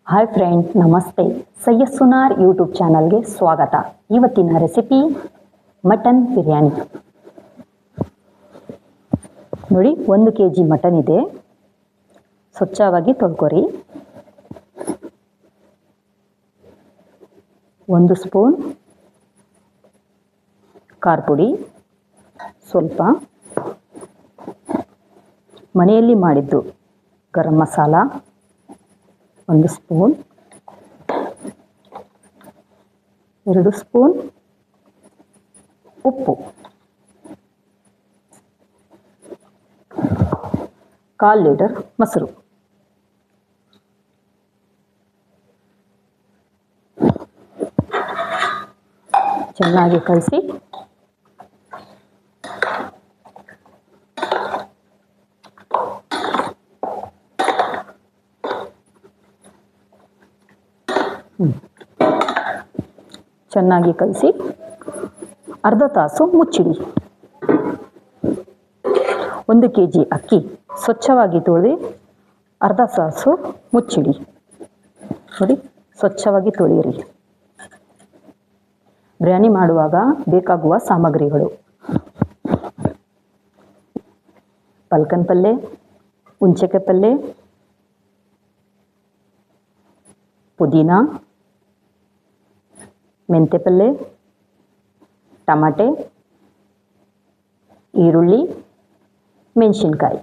Hi friend, ನಮಸ್ತೆ. Syed Sunar YouTube ಚಾನಲ್ಗೆ ಸ್ವಾಗತ. ಇವತ್ತಿನ ರೆಸಿಪಿ ಮಟನ್ ಬಿರಿಯಾನಿ. ನೋಡಿ, 1 kg ಮಟನ್ ಇದೆ. ಸ್ವಚ್ಛವಾಗಿ ತೊಳ್ಕೊರಿ. 1 ಸ್ಪೂನ್ ಖಾರ ಪುಡಿ, ಸ್ವಲ್ಪ ಮನೆಯಲ್ಲಿ ಮಾಡಿದ್ದು ಗರಂ ಮಸಾಲ 1 ಸ್ಪೂನ್, 2 ಸ್ಪೂನ್ ಉಪ್ಪು, 1/4 ಲೀಟರ್ ಮೊಸರು, ಚೆನ್ನಾಗಿ ಕಲಸಿ ಚೆನ್ನಾಗಿ ಕಲಸಿ ಅರ್ಧ ತಾಸು ಮುಚ್ಚಿಡಿ. 1 kg ಅಕ್ಕಿ ಸ್ವಚ್ಛವಾಗಿ ತೊಳೆದು ಅರ್ಧ ತಾಸು ಮುಚ್ಚಿಡಿ. ನೋಡಿ, ಸ್ವಚ್ಛವಾಗಿ ತೊಳೆಯಿರಿ. ಬಿರಿಯಾನಿ ಮಾಡುವಾಗ ಬೇಕಾಗುವ ಸಾಮಗ್ರಿಗಳು: ಪಲ್ಕನ್ ಪಲ್ಲೆ, ಹುಂಚೆಕಾಯಿ ಪಲ್ಲೆ, ಪುದೀನ, ಮೆಂತೆ ಪಲ್ಲೆ, ಟಮಾಟೆ, ಈರುಳ್ಳಿ, ಮೆಣಸಿನ್ಕಾಯಿ.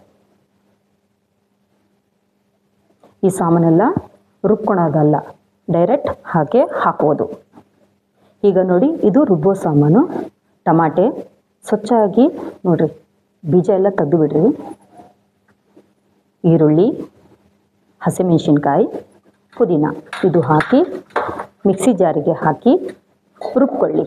ಈ ಸಾಮಾನೆಲ್ಲ ರುಬ್ಕೊಳೋದಲ್ಲ, ಡೈರೆಕ್ಟ್ ಹಾಗೆ ಹಾಕೋದು. ಈಗ ನೋಡಿ, ಇದು ರುಬ್ಬೋ ಸಾಮಾನು. ಟಮಾಟೆ ಸ್ವಚ್ಛವಾಗಿ ನೋಡ್ರಿ, ಬೀಜ ಎಲ್ಲ ತೆಗೆದು ಬಿಡ್ರಿ. ಈರುಳ್ಳಿ, ಹಸಿಮೆಣಸಿನ್ಕಾಯಿ, ಪುದೀನ ಇದು ಹಾಕಿ ಮಿಕ್ಸಿ ಜಾರಿಗೆ ಹಾಕಿ ರುಬ್ಕೊಳ್ಳಿ.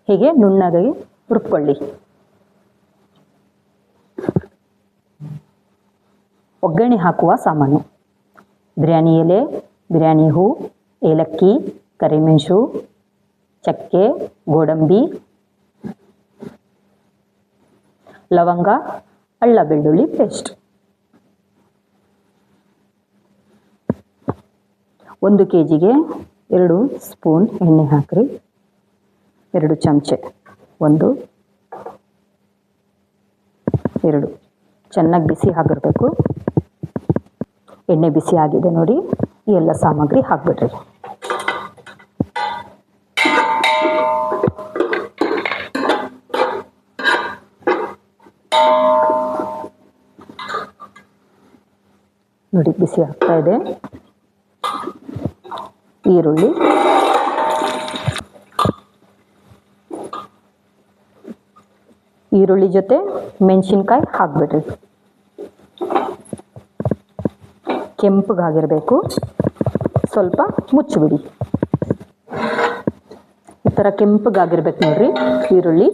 ಹೀಗೆ ನುಣ್ಣಗೆ ರುಬ್ಕೊಳ್ಳಿ. ಒಗ್ಗರಣೆ ಹಾಕುವ ಸಾಮಾನು: ಬಿರಿಯಾನಿ ಎಲೆ, ಬಿರಿಯಾನಿ ಹೂ, ಏಲಕ್ಕಿ, ಕರಿಮೆಣಸು, ಚಕ್ಕೆ, ಗೋಡಂಬಿ, ಲವಂಗ, ಅಳ್ಳ ಬೆಳ್ಳುಳ್ಳಿ ಪೇಸ್ಟ್. 1 kgಗೆ 2 ಸ್ಪೂನ್ ಎಣ್ಣೆ ಹಾಕ್ರಿ. 2 ಚಮಚೆ, 1 2 ಚೆನ್ನಾಗಿ ಬಿಸಿ ಆಗಿರಬೇಕು. ಎಣ್ಣೆ ಬಿಸಿ ಆಗಿದೆ ನೋಡಿ. ಈ ಎಲ್ಲ ಸಾಮಗ್ರಿ ಹಾಕ್ಬಿಡ್ರಿ. ನೋಡಿ, ಬಿಸಿ ಆಗ್ತಾ ಇದೆ. ಈರುಳ್ಳಿ, ಈರುಳ್ಳಿ ಜೊತೆ ಮೆಣಸಿನ್ಕಾಯಿ ಹಾಕ್ಬಿಡ್ರಿ. ಕೆಂಪಗಾಗಿರಬೇಕು. ಸ್ವಲ್ಪ ಮುಚ್ಚಿಬಿಡಿ. ಈ ಥರ ಕೆಂಪಗಾಗಿರ್ಬೇಕು ನೋಡ್ರಿ ಈರುಳ್ಳಿ.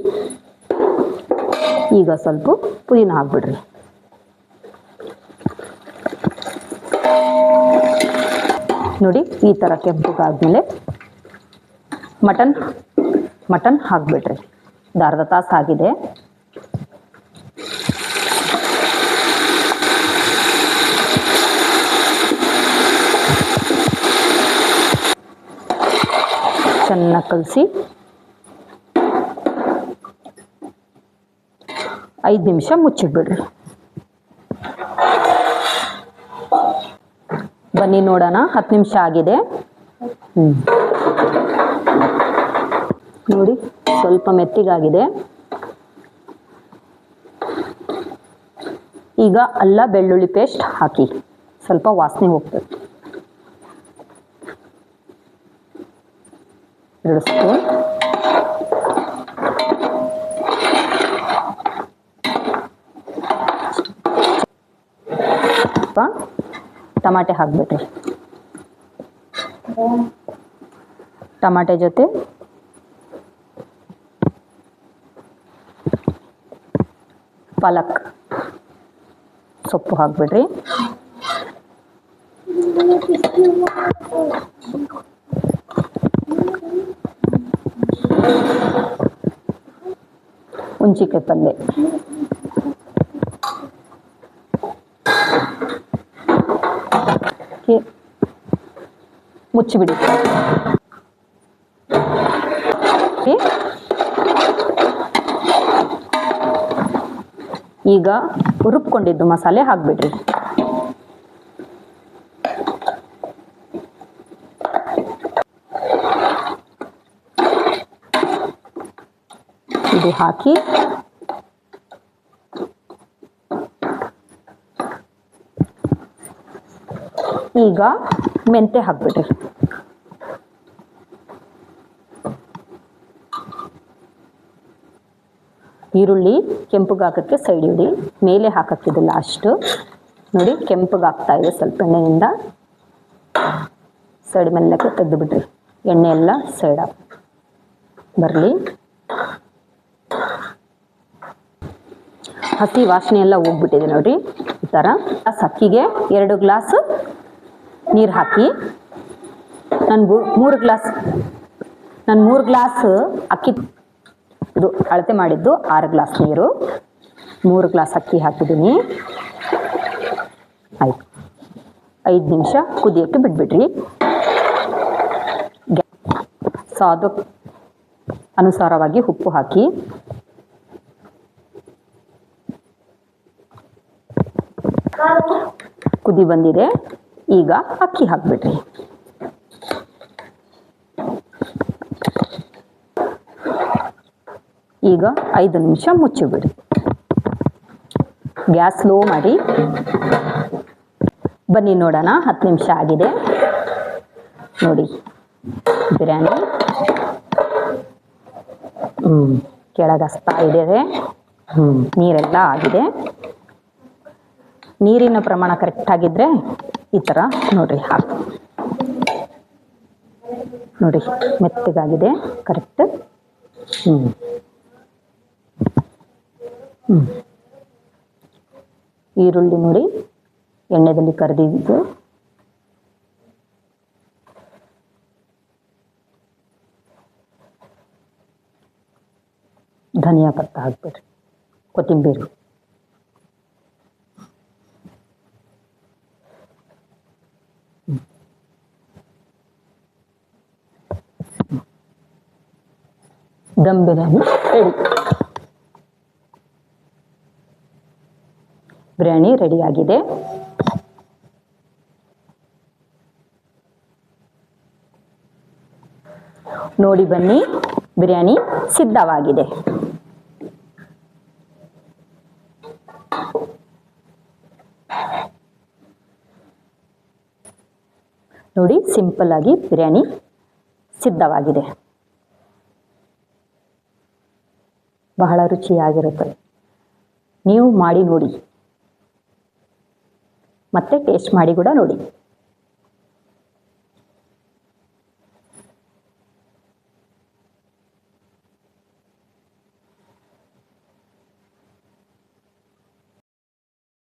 ಈಗ ಸ್ವಲ್ಪ ಪುದೀನ ಹಾಕ್ಬಿಡ್ರಿ. ನೋಡಿ, ಈ ಥರ ಕೆಂಪಗಾದ್ಮೇಲೆ ಮಟನ್ ಹಾಕ್ಬಿಡ್ರಿ. ಇದು ಅರ್ಧ ತಾಸು ಆಗಿದೆ. ಚೆನ್ನಾಗಿ ಕಲಸಿ 5 ನಿಮಿಷ ಮುಚ್ಚಿಟ್ಬಿಡ್ರಿ. ಬನ್ನಿ ನೋಡೋಣ. 10 ನಿಮಿಷ ಆಗಿದೆ. ನೋಡಿ, ಸ್ವಲ್ಪ ಮೆತ್ತಗಾಗಿದೆ. ಈಗ ಅಲ್ಲ ಬೆಳ್ಳುಳ್ಳಿ ಪೇಸ್ಟ್ ಹಾಕಿ ಸ್ವಲ್ಪ ವಾಸನೆ ಹೋಗ್ತದೆ. 2 ಸ್ಪೂನ್, ಟಮಾಟೆ ಹಾಕ್ಬಿಟ್ರಿ. ಟಮಾಟೆ ಜೊತೆ ಪಾಲಕ್ ಸೊಪ್ಪು ಹಾಕ್ಬಿಡ್ರಿ. ಹುಂಚಿಕಾಯಿ ಪಲ್ಲೆ, ಮುಚ್ಚಿಬಿಡಿ. ಈಗ ರುಬ್ಕೊಂಡಿದ್ದು ಮಸಾಲೆ ಹಾಕ್ಬಿಡ್ರಿ. ಇದು ಹಾಕಿ ಈಗ ಮೆಂತೆ ಹಾಕ್ಬಿಡ್ರಿ. ಈರುಳ್ಳಿ ಕೆಂಪಗಾಕಕ್ಕೆ ಸೈಡ್ ಇಡಿ, ಮೇಲೆ ಹಾಕಕ್ಕಿದೆ ಲಾಸ್ಟ್. ನೋಡಿ ಕೆಂಪಗಾಗ್ತಾ ಇದೆ, ಸ್ವಲ್ಪ ಎಣ್ಣೆಯಿಂದ ಸೈಡ್ ಮೇಲಕ್ಕೆ ತೆಗೆದು ಬಿಡ್ರಿ. ಎಣ್ಣೆ ಎಲ್ಲ ಸೈಡ್ ಬರಲಿ. ಹಸಿ ವಾಸನೆ ಎಲ್ಲ ಹೋಗ್ಬಿಟ್ಟಿದೆ ನೋಡ್ರಿ. ಈ ಥರ ಅಕ್ಕಿಗೆ 2 ಗ್ಲಾಸ್ ನೀರು ಹಾಕಿ, ನಾನು 3 ಗ್ಲಾಸ್ ಅಕ್ಕಿ, ಇದು ಅಳತೆ ಮಾಡಿದ್ದು 6 ಗ್ಲಾಸ್ ನೀರು, 3 ಗ್ಲಾಸ್ ಅಕ್ಕಿ ಹಾಕಿದ್ದೀನಿ. ಆಯ್ತು, 5 ನಿಮಿಷ ಕುದಿಯೋಕ್ಕೆ ಬಿಟ್ಬಿಡ್ರಿ. ಸ್ವಾದ ಅನುಸಾರವಾಗಿ ಉಪ್ಪು ಹಾಕಿ ಕುದಿ ಬಂದಿದೆ. ಈಗ ಅಕ್ಕಿ ಹಾಕ್ಬಿಡ್ರಿ. ಈಗ 5 ನಿಮಿಷ ಮುಚ್ಚಿಬಿಡಿ. ಗ್ಯಾಸ್ ಸ್ಲೋ ಮಾಡಿ. ಬನ್ನಿ ನೋಡೋಣ, 10 ನಿಮಿಷ ಆಗಿದೆ ನೋಡಿ. ಬಿರಿಯಾನಿ ಕೆಳಗಸ್ತಾ ಇದೆ. ನೀರೆಲ್ಲ ಆಗಿದೆ. ನೀರಿನ ಪ್ರಮಾಣ ಕರೆಕ್ಟ್ ಆಗಿದ್ರೆ ಈ ಥರ ನೋಡ್ರಿ ಹಾಕಿ ನೋಡಿ, ಮೆತ್ತಗಾಗಿದೆ ಕರೆಕ್ಟ್. ಈರುಳ್ಳಿ ನೋಡಿ ಎಣ್ಣೆದಲ್ಲಿ ಕರಿದಿದ್ದು. ಧನಿಯಾ ಪತ್ತ ಹಾಕ್ಬಿಡ್ರಿ, ಕೊತ್ತಂಬರಿ, ದಮ್ ಬಿರಿಯಾನಿ ರೆಡಿ. ಬಿರಿಯಾನಿ ರೆಡಿ ಆಗಿದೆ. ನೋಡಿ ಬನ್ನಿ, ಬಿರಿಯಾನಿ ಸಿದ್ಧವಾಗಿದೆ. ನೋಡಿ, ಸಿಂಪಲ್ ಆಗಿ ಬಿರಿಯಾನಿ ಸಿದ್ಧವಾಗಿದೆ. ಬಹಳ ರುಚಿಯಾಗಿರುತ್ತದೆ. ನೀವು ಮಾಡಿ ನೋಡಿ, ಮತ್ತೆ ಟೇಸ್ಟ್ ಮಾಡಿ ಕೂಡ ನೋಡಿ.